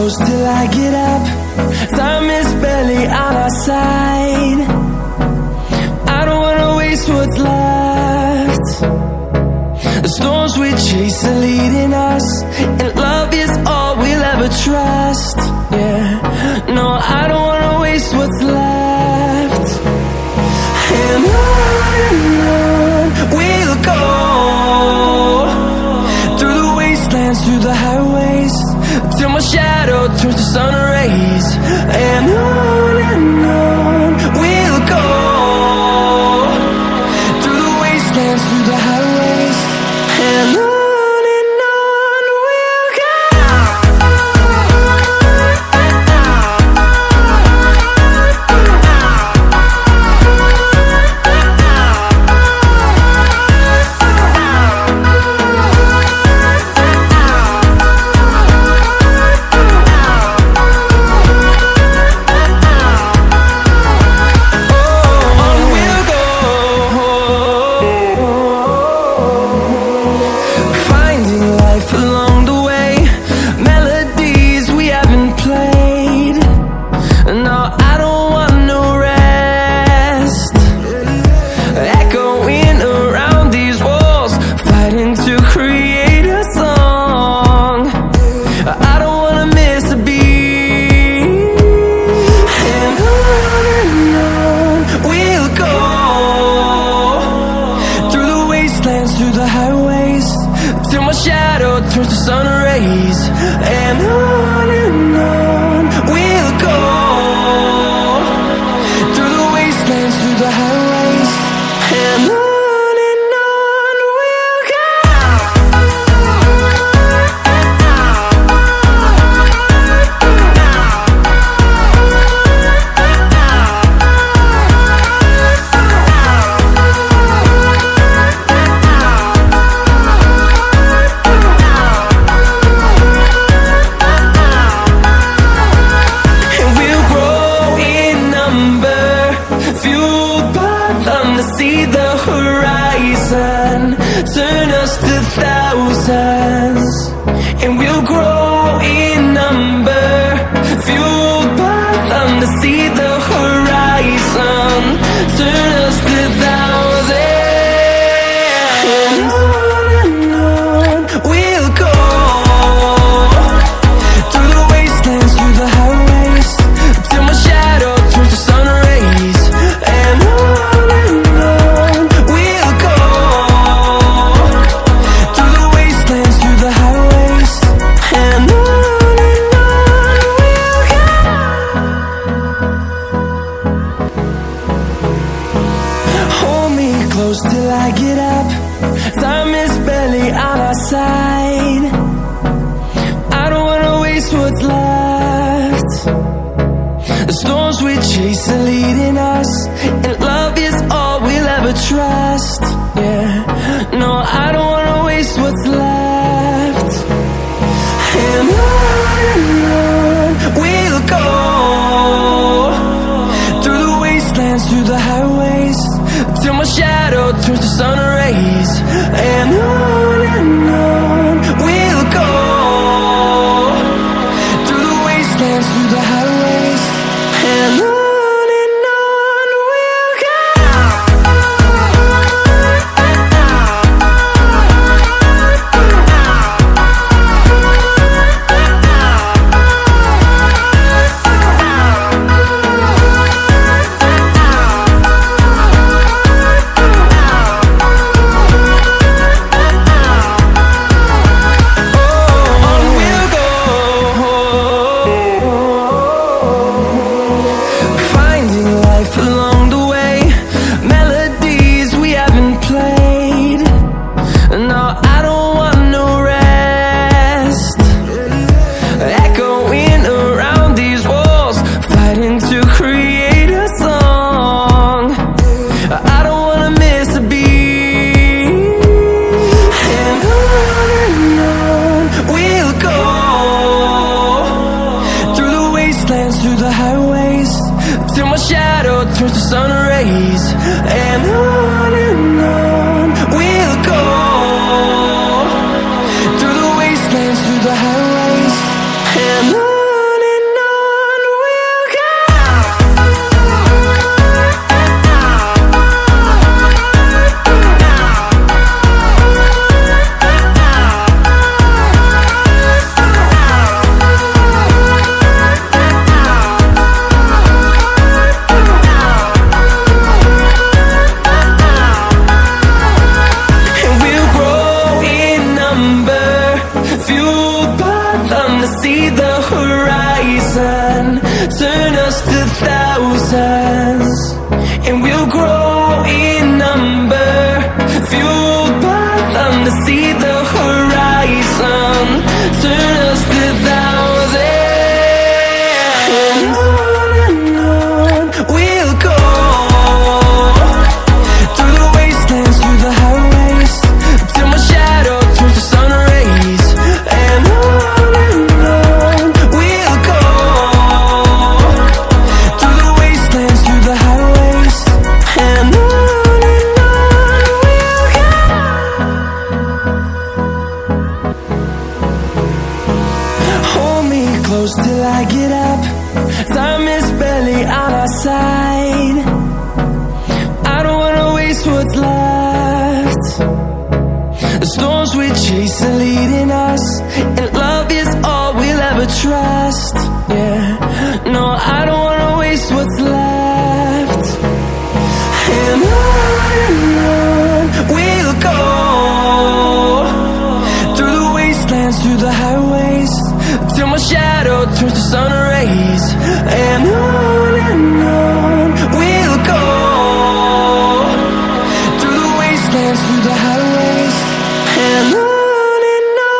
close till I get up. Time is barely on our side. I don't wanna waste what's left. The storms we chase are leading us, and love is all we'll ever trust. Yeah, no, I don't wanna waste what's left. And on we'll go, through the wastelands, through the highways, till my shadow turns to sun rays. And on we'll go, through the wastelands, through the highways, and on we'll go. Through the highways, till my shadow turns to sun rays. And on we'll go, through the wastelands, through the highways, and on we'll go. See the horizon, turn us to thousands, and we'll grow in number, fueled by them to see the horizon, turn us to thousands. And on we'll go, through the wastelands, through the highways, till my shadow turns to sun rays. And close till I get up. Time is barely on our side. I don't wanna waste what's left. The storms we chase are leading us, and love is all we'll ever trust. Yeah, no, I don't wanna waste what's left. And on we'll go, through the wastelands, through the highways, till my shadow turns to sun rays. And on we'll go, through the wastelands, through the highways, and on we'll go. turns to sun rays, and on we'll go, through the wastelands, through the highways, and on. thousands, and we'll grow in number, fueled by them to see the horizon, turn us to thousands. And on we'll go, through the wastelands, through the highways, till my shadow turns to sun rays. And on we'll go, through the wastelands, through the highways. And on we'll go. Hold me close till I get up, time is barely on our side. I don't wanna waste what's left. The storms we chase are leading us, and love is all we'll ever trust. Yeah, no, I don't wanna waste what's left. And on we'll go, through the wastelands, through the highways, till my shadow turns to sun rays. And on we'll go, through the wastelands, through the highways. And on we'll go.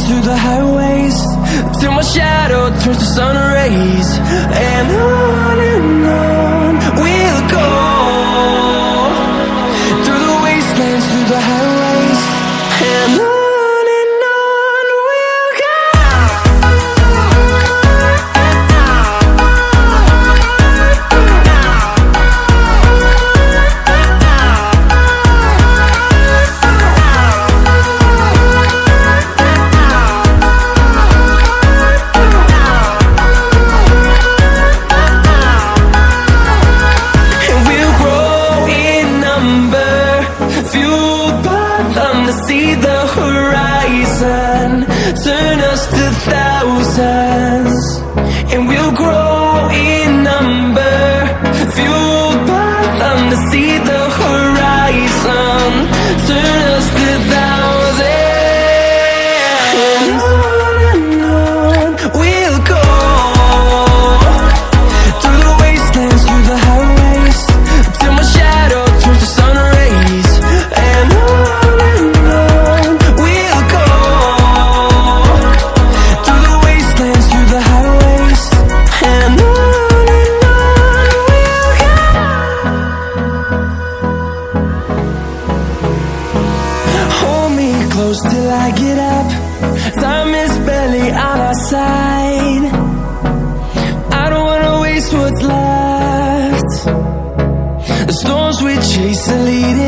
Through the highways, till my shadow turns to sun rays. And on we'll go, through the wastelands, through the highways. And on we'll go. See the horizon, turn us to thousands, and we'll grow in number, fueled by them to see the horizon, turn us to thousands. And on we'll go, through the wastelands, through the highways, till my shadow turns to sun rays. And close till I get up, time is barely on our side. I don't wanna waste what's left. The storms we chase are leading